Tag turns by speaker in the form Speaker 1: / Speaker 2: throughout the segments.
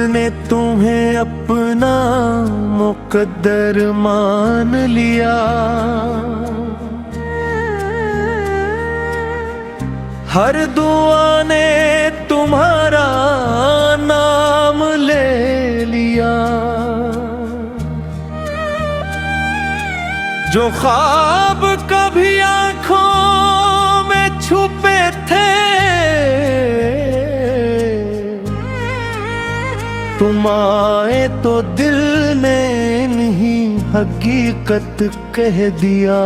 Speaker 1: ने तुम्हें अपना मुकद्दर मान लिया। हर दुआ ने तुम्हारा नाम ले लिया। जो ख्वाब कभी आंखों में छुपे थे, तुम आए तो दिल ने नहीं हकीकत कह दिया।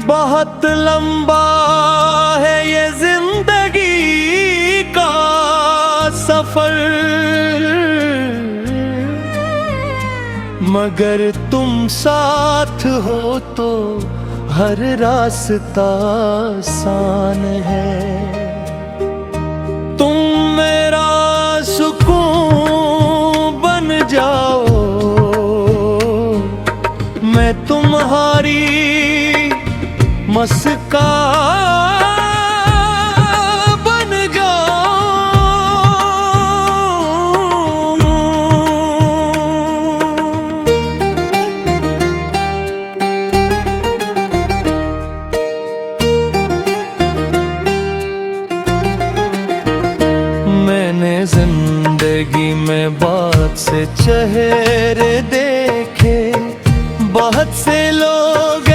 Speaker 1: बहुत लंबा है ये जिंदगी का सफर, मगर तुम साथ हो तो हर रास्ता आसान है। तुम मेरा सुकून बन जाओ, मैं तुम्हारी मस्का बन जाऊं। मैंने जिंदगी में बहुत से चेहरे देखे, बहुत से लोग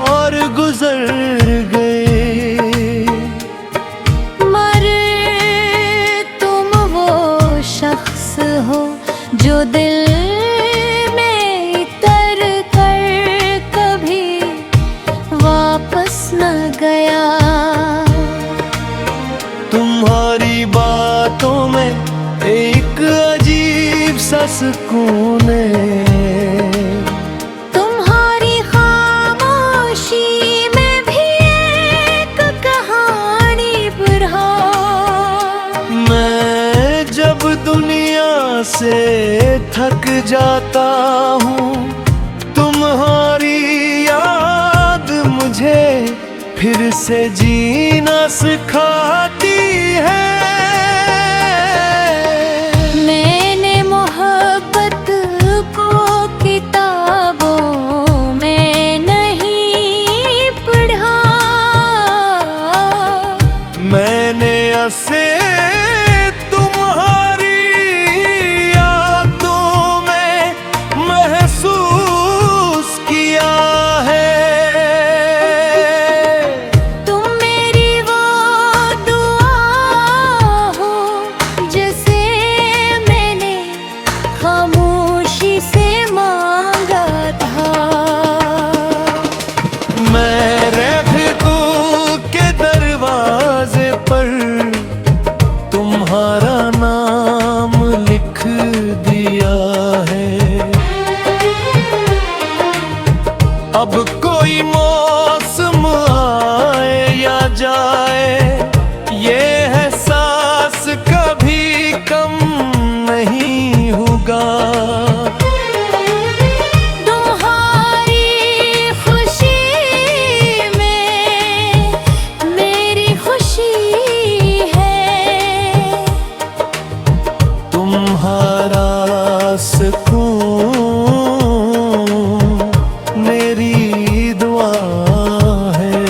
Speaker 1: और गुजर गए,
Speaker 2: मरे तुम वो शख्स हो जो दिल में उतर कर कभी वापस न गया।
Speaker 1: तुम्हारी बातों में एक अजीब सा सुकून है, से थक जाता हूँ तुम्हारी याद मुझे फिर से जीना सिखाती है।
Speaker 2: मैंने मोहब्बत को किताबों में नहीं पढ़ा,
Speaker 1: मैंने ऐसे तुम्हारा नाम लिख दिया है। अब कोई मौसम आए या जाए, ये एहसास कभी कम नहीं होगा। तुम्हारा सुकून मेरी दुआ है।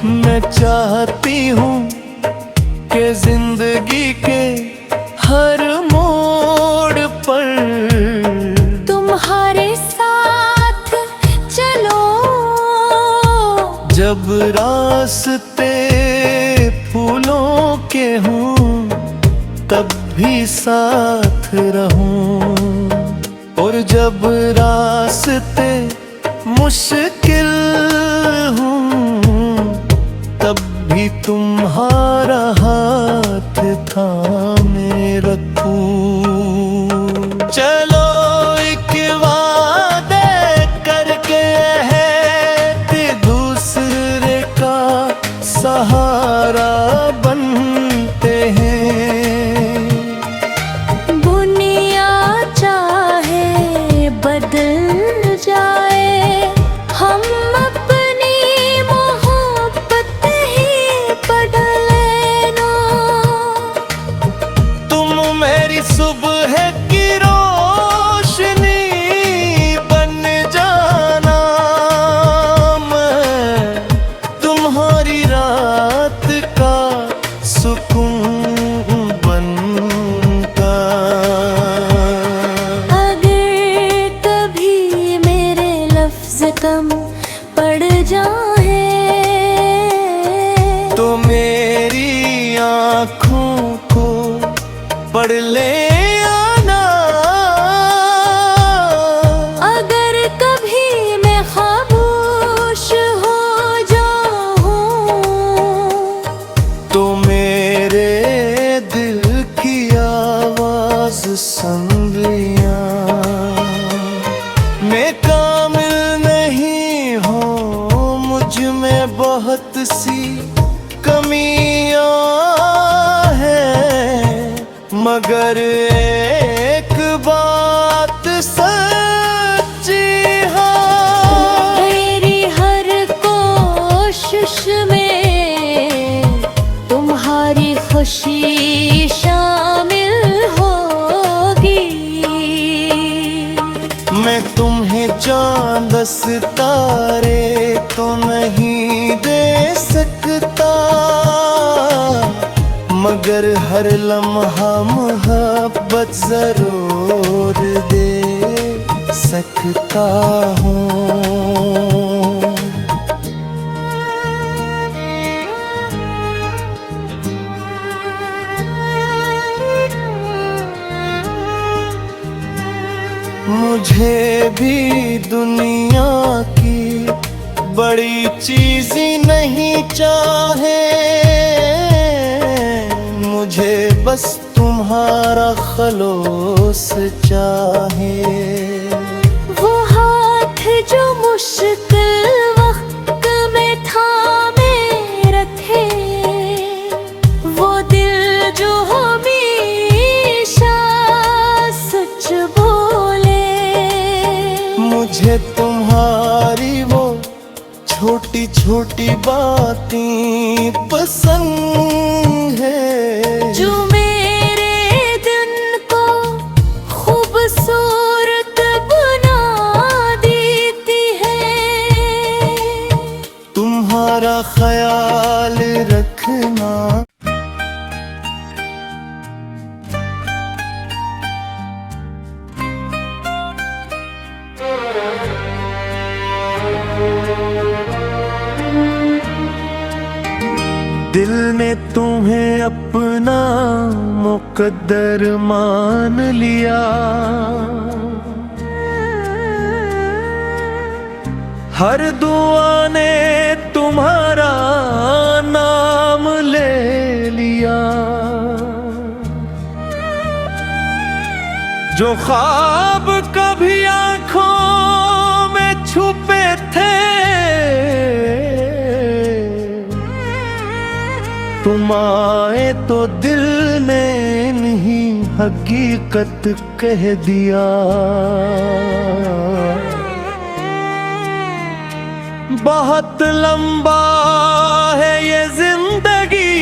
Speaker 1: मैं चाहती हूँ कि जिंदगी के हर मोड़ पर
Speaker 2: तुम्हारे साथ चलो।
Speaker 1: जब रास्ते फूलों के हों तब भी साथ रहूं, और जब रास्ते मुश्किल हूँ तब भी तुम्हारा हाथ थामे रखूं। चलो एक वादे करके है दूसरे का सहारा बनते हैं।
Speaker 2: बदल जाए हम अपनी मोहब्बत ही पढ़
Speaker 1: सुकून बनकर।
Speaker 2: अगर कभी मेरे लफ्ज कम पड़ जाए
Speaker 1: तो मेरी आँखों को पढ़ ले आना।
Speaker 2: अगर कभी मैं खामोश हो जाऊं
Speaker 1: तो मेरे दिल की आवाज सुन लिया। मैं कामिल नहीं हूँ, मुझ में बहुत सी कमियां हैं, मगर एक बात सच्ची है।
Speaker 2: मेरी हर कोशिश में तुम्हारी खुशी शामिल होगी।
Speaker 1: मैं तुम्हें चांद सितारे तो नहीं दे सकता, मगर हर लम्हा मोहब्बत जरूर दे सकता हूँ। मुझे भी दुनिया की बड़ी चीज़ें नहीं चाहे, मुझे बस तुम्हारा खलोस चाहे।
Speaker 2: वो हाथ जो मुश्किल वक्त में थामे रखे, वो दिल जो हमेशा सच बोले।
Speaker 1: मुझे तुम्हारी वो छोटी छोटी बातें पसंद है,
Speaker 2: जो मेरे दिन को खूबसूरत बना देती है।
Speaker 1: तुम्हारा ख्याल रखना। दिल ने तुम्हें अपना मुकद्दर मान लिया, हर दुआ ने तुम्हारा नाम ले लिया। जो ख्वाब कभी आंखों में छुपे थे, तुम आए तो दिल ने नहीं हकीकत कह दिया। बहुत लंबा है ये जिंदगी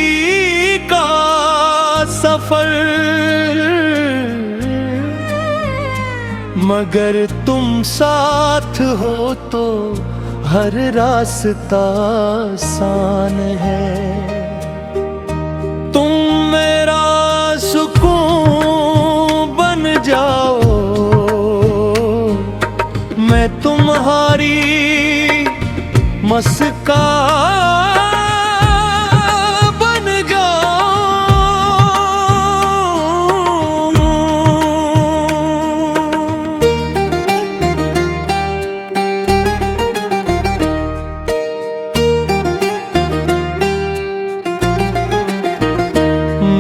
Speaker 1: का सफर, मगर तुम साथ हो तो हर रास्ता आसान है। तुम मेरा सुकून बन जाओ, मैं तुम्हारी मस्का बन जाऊं।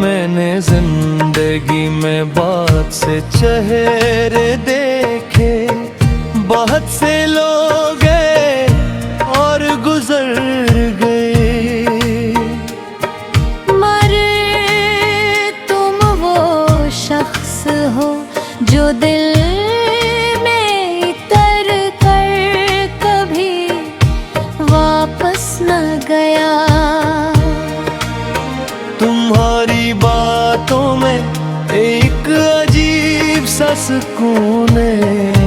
Speaker 1: मैंने जिंदगी में बहुत से चेहरे देखे, बहुत से लोग और गुजर गए,
Speaker 2: मर तुम वो शख्स हो जो दिल में उतर कर कभी वापस न गया।
Speaker 1: तुम्हारी बातों में एक अजीब सा सुकून है,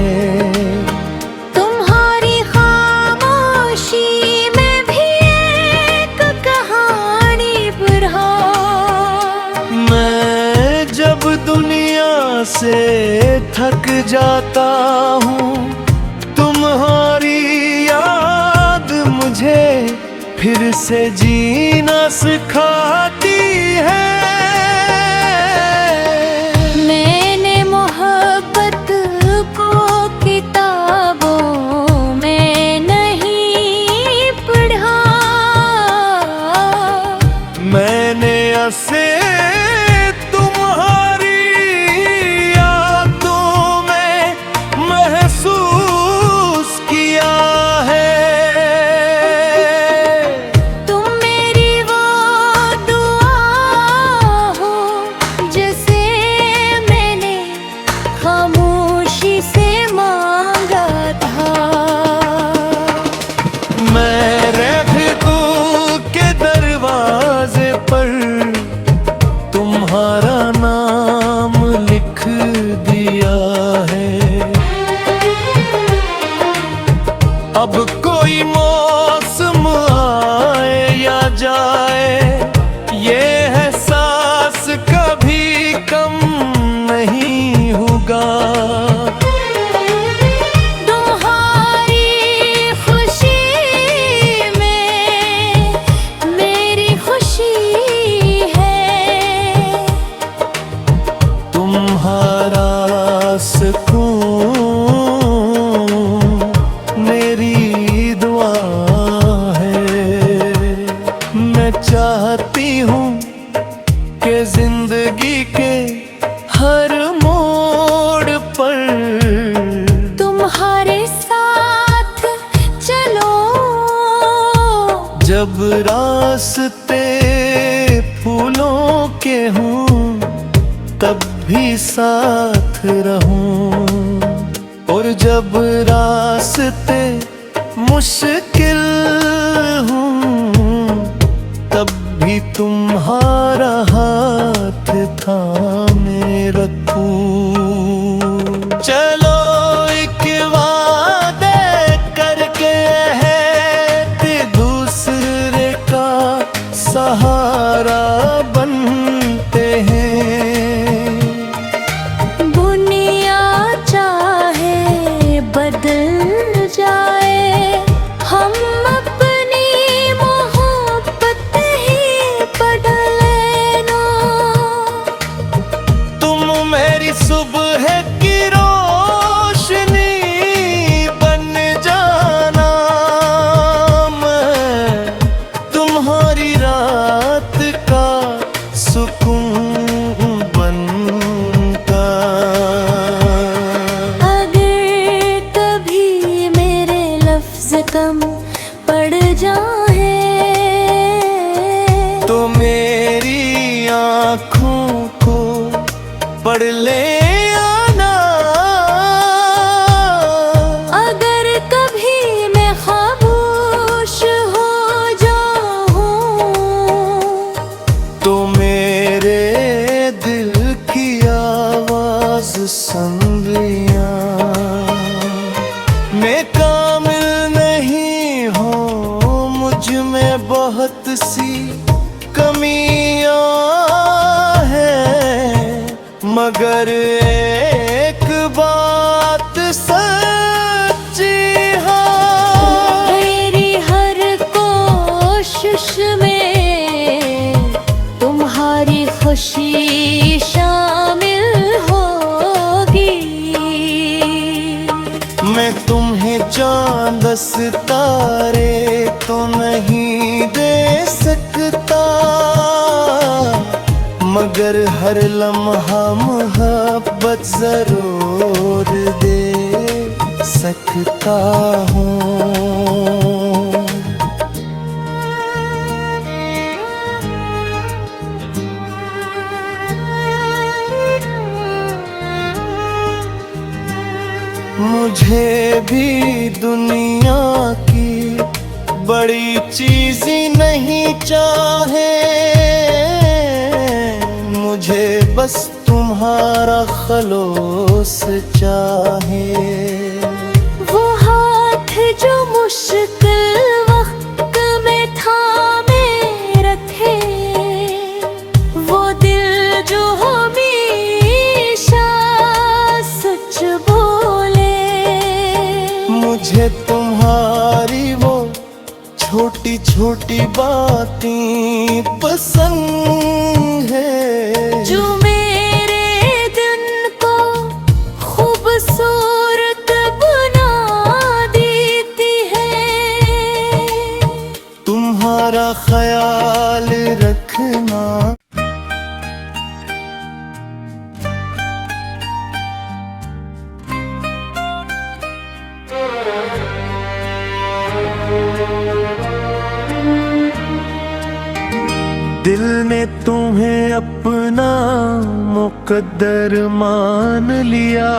Speaker 1: से थक जाता हूँ, तुम्हारी याद मुझे फिर से जीना सिखाती है।
Speaker 2: मैंने मोहब्बत को किताबों में नहीं पढ़ा,
Speaker 1: मैंने ऐसे तुम्हारी यादों में महसूस किया है।
Speaker 2: तुम मेरी वो दुआ हो जैसे मैंने खामोशी से मांगा था।
Speaker 1: मैं रहमतों के दरवाजे पर तुम्हारा नाम लिख दिया है। अब कोई मौसम आए या जाए, ये एहसास कभी कम नहीं होगा।
Speaker 2: तुम्हारी खुशी में मेरी खुशी है,
Speaker 1: तुम्हारा सुकून मेरी दुआ है। मैं चाहती हूँ कि जिंदगी के हर मोड़ पर
Speaker 2: तुम्हारे साथ चलो।
Speaker 1: जब रास्ते फूलों के हों तब भी साथ रहूं, और जब रास्ते मुश्किल हों तब भी तुम्हारा हाथ थामे रखूं। चलो एक वादे करके है दूसरे का सहारा बनते हैं।
Speaker 2: दुनिया चाहे बदल जाए, हम अपनी मोहब्बत ही बदले ना।
Speaker 1: तुम मेरी सुबह की रोशनी बन जाना, मैं तुम्हारी रात का सुकून बनता।
Speaker 2: अगर कभी मेरे लफ्ज कम पड़ जाए
Speaker 1: तो मेरी आँखों को पढ़ ले आना।
Speaker 2: अगर कभी मैं खामोश हो जाऊं
Speaker 1: तो मेरे दिल की आवाज सुन लिया। मैं कामिल नहीं हूँ, मुझ में बहुत सी कमियां हैं, मगर एक बात सच्ची है।
Speaker 2: मेरी हर कोशिश में तुम्हारी खुशी शामिल होगी।
Speaker 1: मैं तुम्हें चांद सितारे तो नहीं दे सकता, मगर हर लम्हा मोहब्बत जरूर दे सकता हूँ। मुझे भी दुनिया की बड़ी चीज नहीं चाहे, मुझे बस तुम्हारा खलोस चाहे।
Speaker 2: वो हाथ जो मुश्किल वक्त में थामे रखे, वो दिल जो हमेशा
Speaker 1: छोटी छोटी बातें पसंद है,
Speaker 2: जो मेरे दिन को खूबसूरत बना देती है।
Speaker 1: तुम्हारा ख्याल रखना। दिल ने तुम्हें अपना मुकद्दर मान लिया,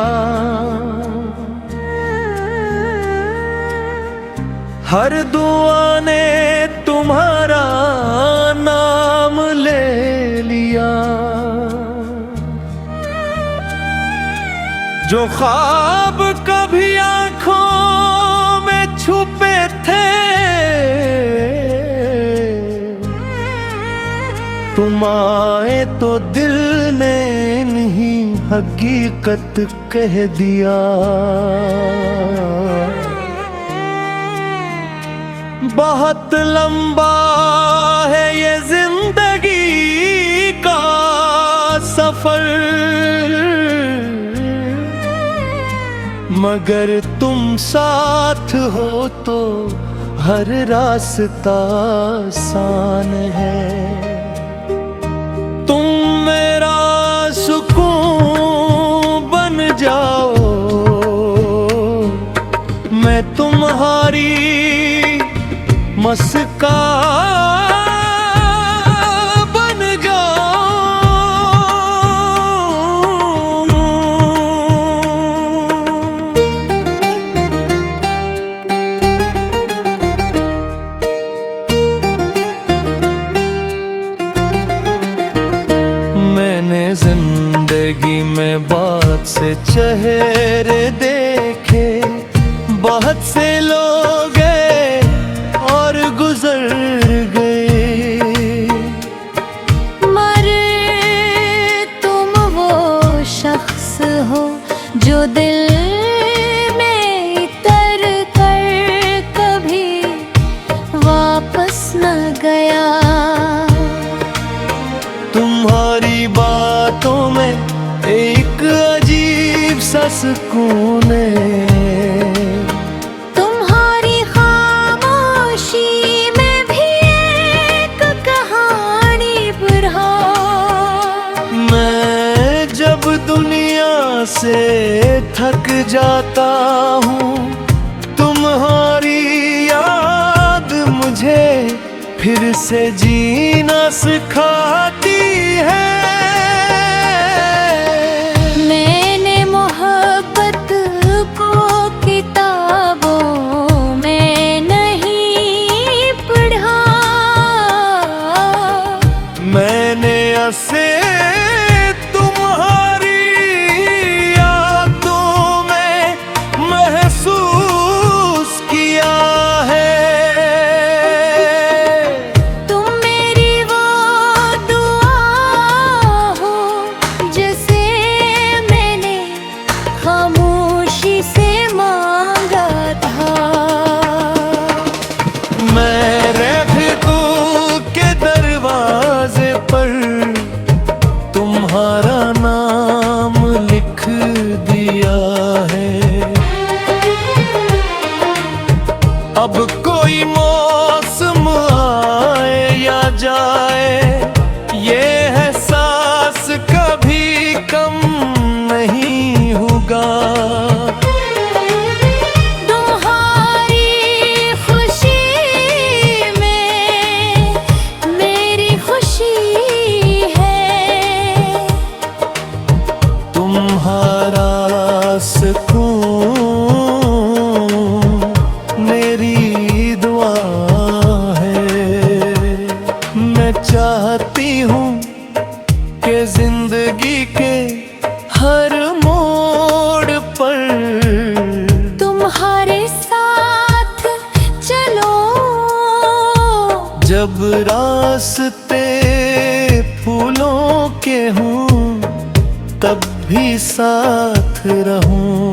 Speaker 1: हर दुआ ने तुम्हारा नाम ले लिया। जो ख्वाब कभी आंखों में छुपे थे, तुम आए तो दिल ने नहीं हकीकत कह दिया। बहुत लंबा है ये जिंदगी का सफर, मगर तुम साथ हो तो हर रास्ता आसान है। तुम मेरा सुकून बन जाओ, मैं तुम्हारी मस्का बन जाऊं। मैंने जिंदगी में बहुत से चेहरे देखे, बहुत से लोग और गुजर गए,
Speaker 2: मरे तुम वो शख्स हो जो दिल में उतर कर कभी वापस न गया।
Speaker 1: तुम्हारी बातों में एक अजीब सा सुकून है, दुनिया से थक जाता हूँ, तुम्हारी याद मुझे फिर से जीना सिखाती है।
Speaker 2: मैंने मोहब्बत को किताबों में नहीं पढ़ा, मैंने
Speaker 1: ऐसे तुम्हारा नाम लिख दिया है। अब कोई मौसम आए या जाए, ये एहसास कभी कम नहीं होगा। तुम्हारा सुकून मेरी दुआ है। मैं चाहती हूँ कि जिंदगी के हर मोड़ पर
Speaker 2: तुम्हारे साथ चलो।
Speaker 1: जब रास्ते फूलों के हों तब भी साथ रहूं,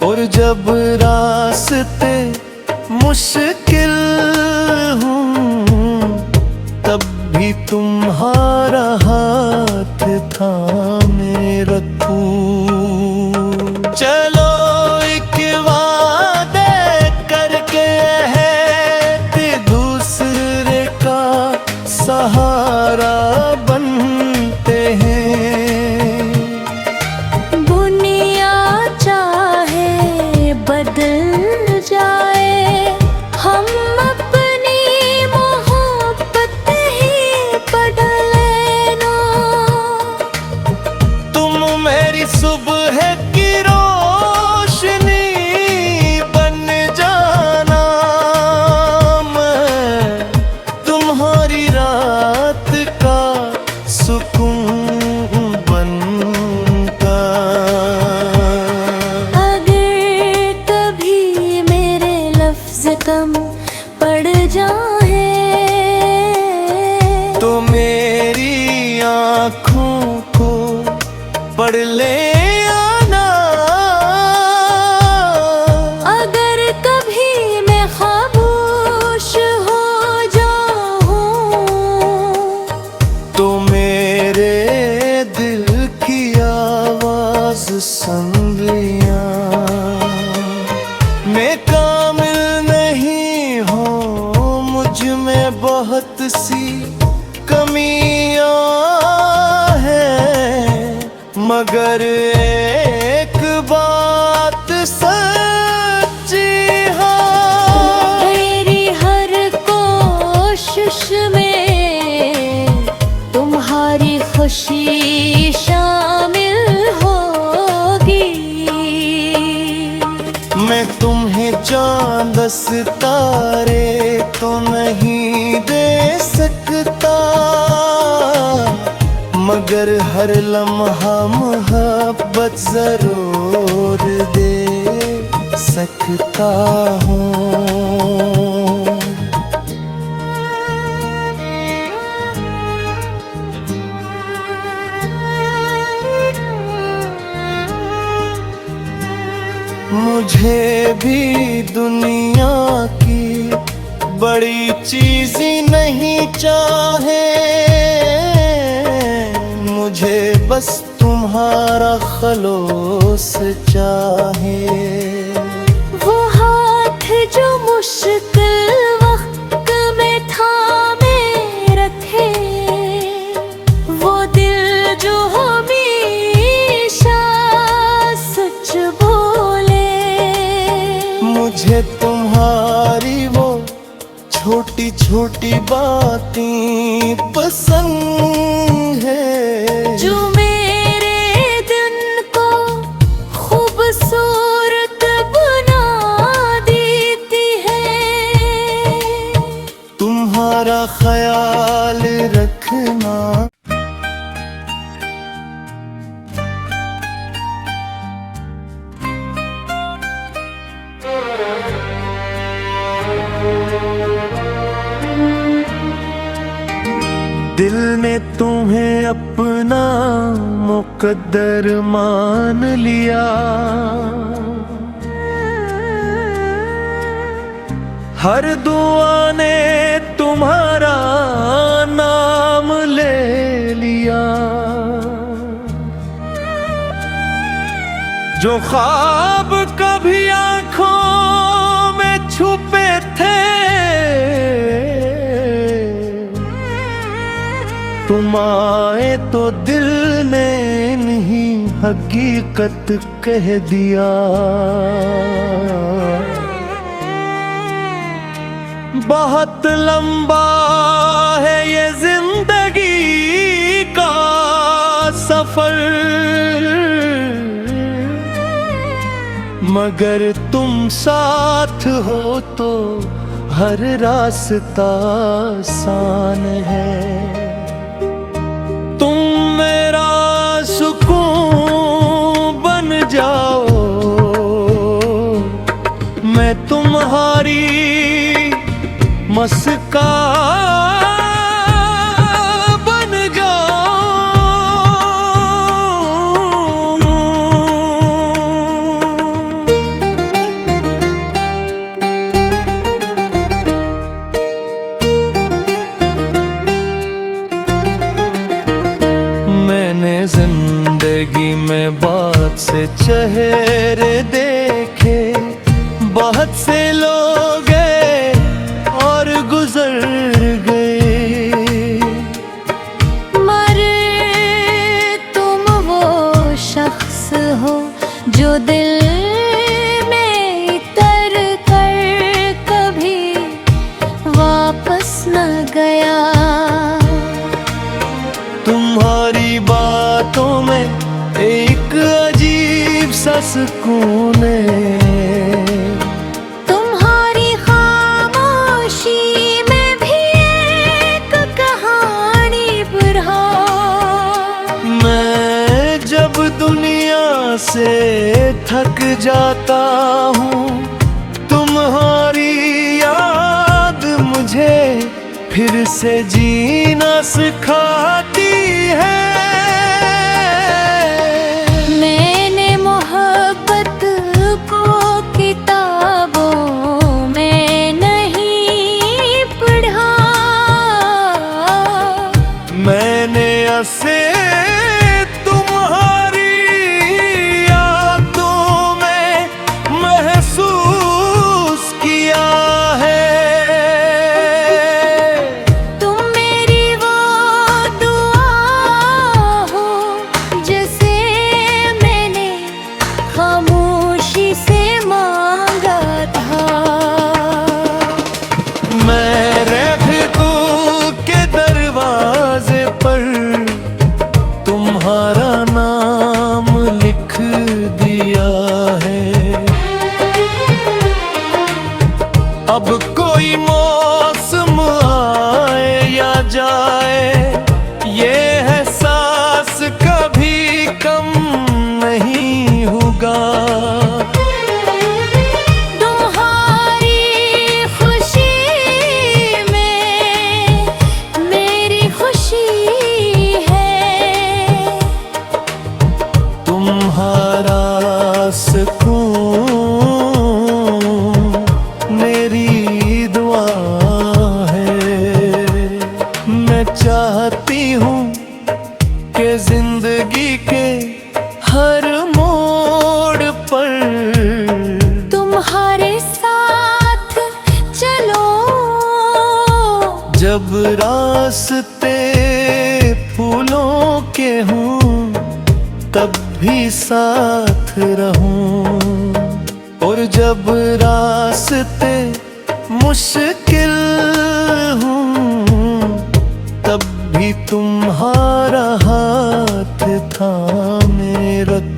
Speaker 1: और जब रास्ते मुश्किल तुम्हारा हाथ थामे रखूं। चलो एक वादे करके है दूसरे का सहारा बनते हैं।
Speaker 2: दुनिया चाहे बदल जाए, हम अपनी मोहब्बत ही बदले ना।
Speaker 1: तुम मेरी सुबह की रोशनी बन जाना, मैं तुम्हारी रात का सुकून बनकर।
Speaker 2: अगर कभी मेरे लफ्ज कम पड़ जाए,
Speaker 1: तो मेरी आँखों को पढ़ ले आना।
Speaker 2: अगर कभी मैं खामोश हो जाऊं,
Speaker 1: तो मेरे दिल की आवाज सुन लिया। मैं कामिल नहीं हूँ, मुझ में बहुत सी कमियां हैं, मगर एक बात सच्ची है।
Speaker 2: मेरी हर कोशिश में तुम्हारी खुशी शामिल होगी।
Speaker 1: मैं तुम्हें चांद सितारे तो नहीं दे सकता, मगर हर लम्हा मोहब्बत जरूर दे सकता हूँ। मुझे भी दुनिया की बड़ी चीज नहीं चाहे, मुझे बस तुम्हारा खलोस चाहे।
Speaker 2: वो हाथ जो मुश्किल वक्त में थामे रखे, वो दिल जो हमेशा सच बोले।
Speaker 1: मुझे तुम्हारी वो छोटी छोटी बातें पसंद है,
Speaker 2: जो मेरे दिन को खूबसूरत बना देती है।
Speaker 1: तुम्हारा ख्याल रखना। दिल ने तुम्हें अपना मुकद्दर मान लिया, हर दुआ ने तुम्हारा नाम ले लिया। जो ख्वाब कभी आंखों में छुपे थे, तुम आए तो दिल ने नहीं हकीकत कह दिया। बहुत लंबा है ये जिंदगी का सफर, मगर तुम साथ हो तो हर रास्ता आसान है। तुम मेरा सुकून बन जाओ, मैं तुम्हारी मस्का बन जाऊं। जिंदगी में बहुत से चेहरे देखे, बहुत से लोग गए और गुजर गए,
Speaker 2: मगर तुम वो शख्स हो जो दिल में उतर कर कभी वापस न गया।
Speaker 1: तुम्हारी बातों में एक अजीब सा सुकून है,
Speaker 2: तुम्हारी खामोशी में भी एक कहानी बुरहान।
Speaker 1: मैं जब दुनिया से थक जाता हूँ, तुम्हारी याद मुझे फिर से जीना सिखाती है।
Speaker 2: मैंने मोहब्बत को किताबों में नहीं पढ़ा,
Speaker 1: मैंने ऐसे तुम्हारी यादों में महसूस किया है।
Speaker 2: खामोशी से मांगा था।
Speaker 1: मैं रहमतों के दरवाजे पर तुम्हारा नाम लिख दिया है। अब कोई मौसम आए या जाए, ये एहसास कभी कम नहीं होगा।
Speaker 2: तुम्हारी खुशी में मेरी खुशी है,
Speaker 1: तुम्हारा सुकून मेरी दुआ है। मैं चाहती हूँ कि जिंदगी के हर मोड़ पर
Speaker 2: तुम्हारे साथ चलो।
Speaker 1: जब रास्ते फूलों के हों, तब भी साथ रहूं, और जब रास्ते मुश्किल हों, तब भी तुम्हारा हाथ थामे रखूं।